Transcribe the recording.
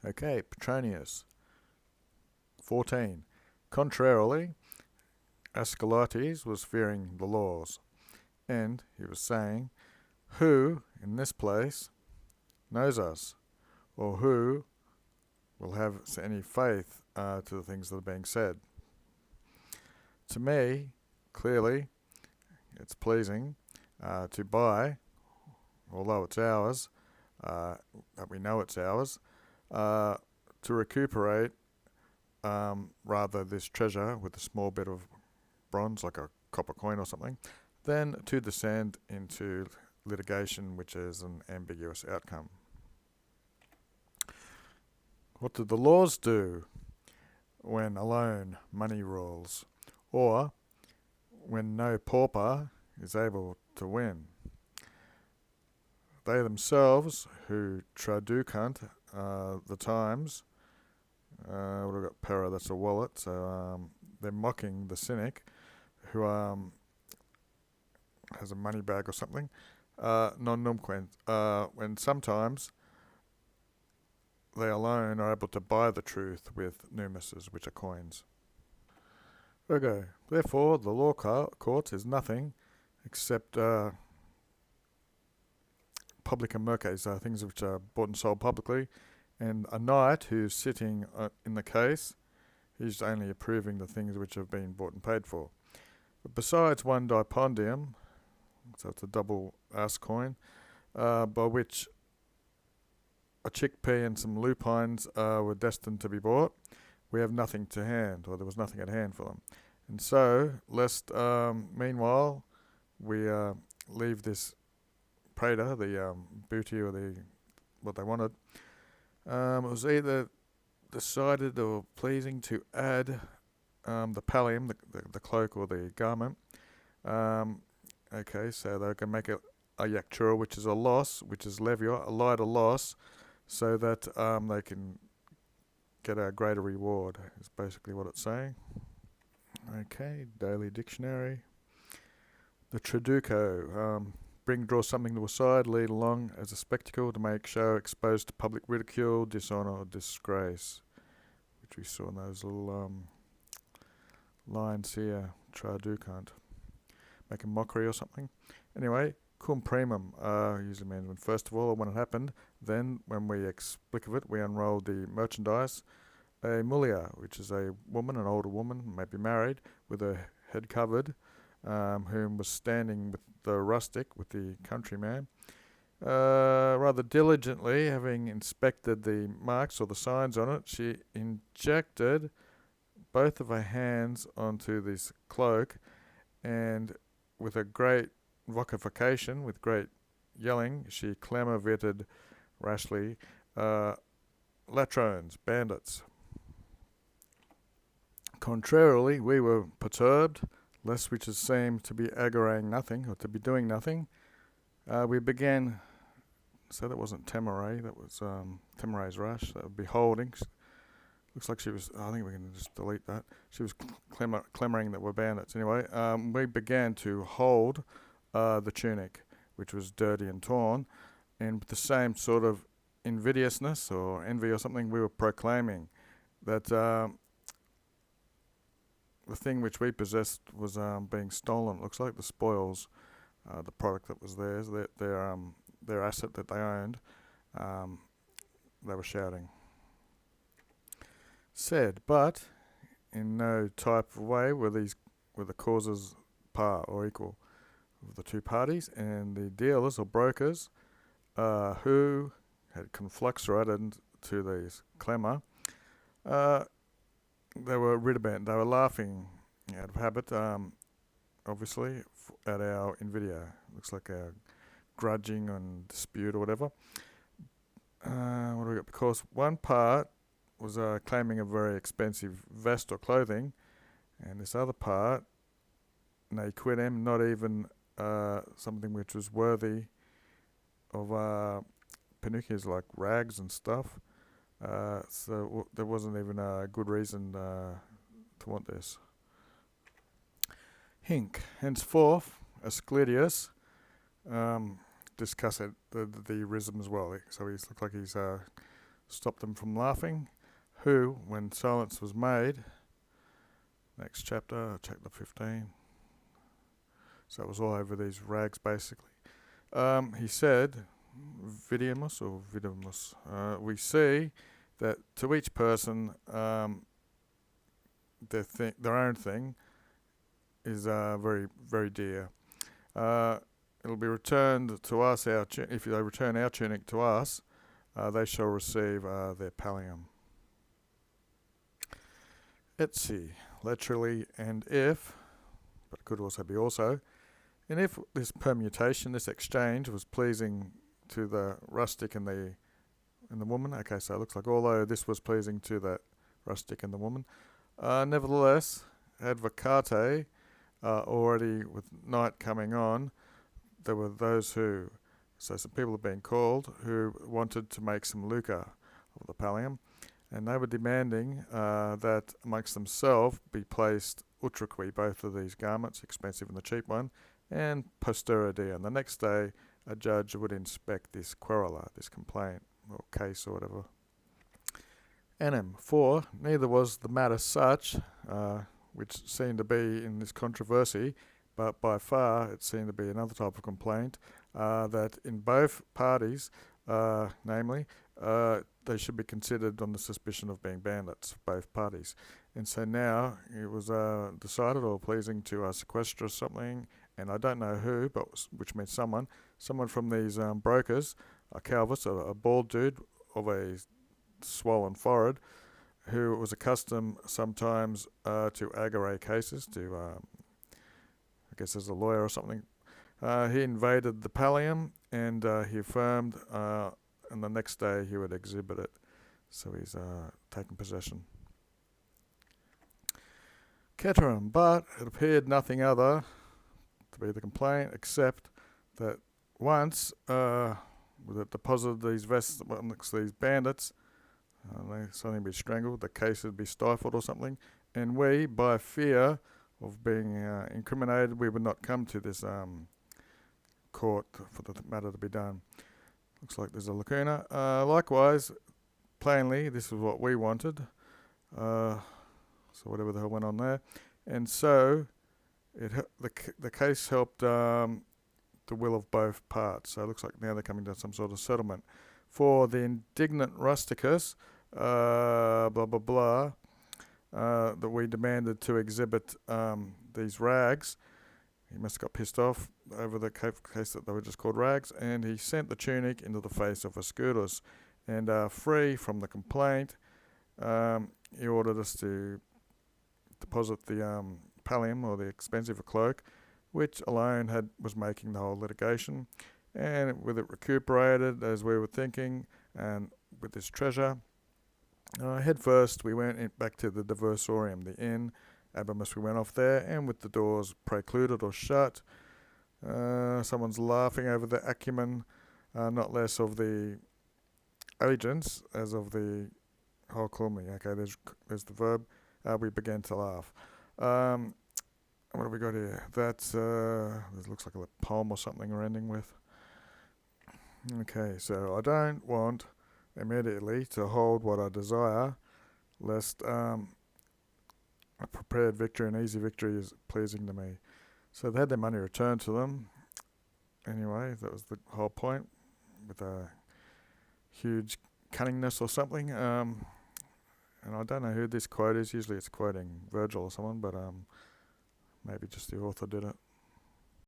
Okay, Petronius. 14. Contrarily, Asclepius was fearing the laws, and he was saying, who, in this place, knows us, or who will have any faith to the things that are being said? To me, clearly, it's pleasing to buy, although it's ours, that we know it's ours, to recuperate rather this treasure with a small bit of bronze, like a copper coin or something, than to descend into litigation, which is an ambiguous outcome. What do the laws do when alone money rules, or when no pauper is able to win? They themselves, who traducant the times, we've got para, that's a wallet, so they're mocking the cynic who has a money bag or something, non numquent, when sometimes they alone are able to buy the truth with numises, which are coins. Ergo, therefore, the law court is nothing except public and merces, things which are bought and sold publicly, and a knight who's sitting in the case, he's only approving the things which have been bought and paid for. But besides one dipondium, so it's a double ass coin, by which a chickpea and some lupines were destined to be bought, we have nothing to hand, or there was nothing at hand for them. And so, lest meanwhile we leave this praetor, the booty or what they wanted, it was either decided or pleasing to add the pallium, the cloak or the garment. Okay, so they can make a iactura, which is a loss, which is levior, a lighter loss, so that they can get a greater reward, is basically what it's saying. Okay, Daily Dictionary. The traduco, draw something to a side, lead along as a spectacle to make show, exposed to public ridicule, dishonour or disgrace, which we saw in those little lines here, traducant, make a mockery or something. Anyway, cum primum usually means when first of all, or when it happened. Then, when we explicate it, we unrolled the merchandise. A mulia, which is a woman, an older woman, maybe married, with her head covered, whom was standing with the rustic, with the countryman, rather diligently, having inspected the marks or the signs on it, she injected both of her hands onto this cloak, and with a great vocification, with great yelling, she clamorated rashly, latrones, bandits. Contrarily, we were perturbed, lest which seemed to be agarating nothing, or to be doing nothing. We began, so that wasn't temere, that was temere's rash, that would be holding. Looks like she was, I think we can just delete that. She was clamoring that we're bandits. Anyway, we began to hold the tunic, which was dirty and torn, and with the same sort of invidiousness or envy or something, we were proclaiming that the thing which we possessed was being stolen. It looks like the spoils, the product that was theirs, their asset that they owned, they were shouting. Said, but in no type of way were the causes par or equal of the two parties, and the dealers or brokers who had confluxated to these clamour, they were ridibant, they were laughing out of habit, obviously, at our invidia. Looks like a grudging and dispute or whatever. What do we got? Because one part was claiming a very expensive vest or clothing, and this other part, ne quidem, not even something which was worthy of panniers, like rags and stuff. So there wasn't even a good reason to want this. Hinc. Henceforth, Asclepius discussed the rhythm as well. So he looks like he's stop them from laughing, who, when silence was made, next chapter, chapter 15, so it was all over these rags basically. He said, Vidimus, we see that to each person their own thing is very, very dear. It'll be returned to us, if they return our tunic to us, they shall receive their pallium. Etsi, literally, and if, but it could also be also, and if this permutation, this exchange, was pleasing to the rustic and the woman. Okay, so it looks like although this was pleasing to the rustic and the woman, nevertheless, advocate, already with night coming on, there were those who, so some people have been called, who wanted to make some lucre of the pallium, and they were demanding that amongst themselves be placed utraque, both of these garments, expensive and the cheap one, and posterity. And the next day, a judge would inspect this quereller, this complaint or case or whatever. Enem, for neither was the matter such, which seemed to be in this controversy, but by far it seemed to be another type of complaint, that in both parties, namely, they should be considered on the suspicion of being bandits, both parties. And so now it was decided or pleasing to sequester something, and I don't know who, but which means someone from these brokers, a Calvis, a bald dude of a swollen forehead, who was accustomed sometimes to aggregate cases, to I guess as a lawyer or something. He invaded the pallium, and he affirmed, and the next day he would exhibit it. So he's taken possession. Ceterum, but it appeared nothing other to be the complaint, except that once with it deposited these vests amongst these bandits, they suddenly be strangled, the case would be stifled or something, and we, by fear of being incriminated, we would not come to this court for the matter to be done. Looks like there's a lacuna. Likewise, plainly, this is what we wanted. So whatever the hell went on there, and so the case helped the will of both parts. So it looks like now they're coming to some sort of settlement. For the indignant rusticus, blah blah blah, that we demanded to exhibit these rags. He must have got pissed off over the case that they were just called rags, and he sent the tunic into the face of Ascurus, and free from the complaint, he ordered us to deposit the pallium, or the expensive cloak, which alone was making the whole litigation, and with it recuperated as we were thinking, and with this treasure, head first we went back to the diversorium, the inn. Abimus, we went off there, and with the doors precluded or shut, someone's laughing over the acumen, not less of the agents as of the whole calumny. Okay, there's the verb. We began to laugh. What have we got here? That's this looks like a poem or something we're ending with. Okay, so I don't want immediately to hold what I desire, lest a prepared victory, an easy victory, is pleasing to me. So they had their money returned to them. Anyway, that was the whole point, with a huge cunningness or something. And I don't know who this quote is. Usually it's quoting Virgil or someone, but maybe just the author did it.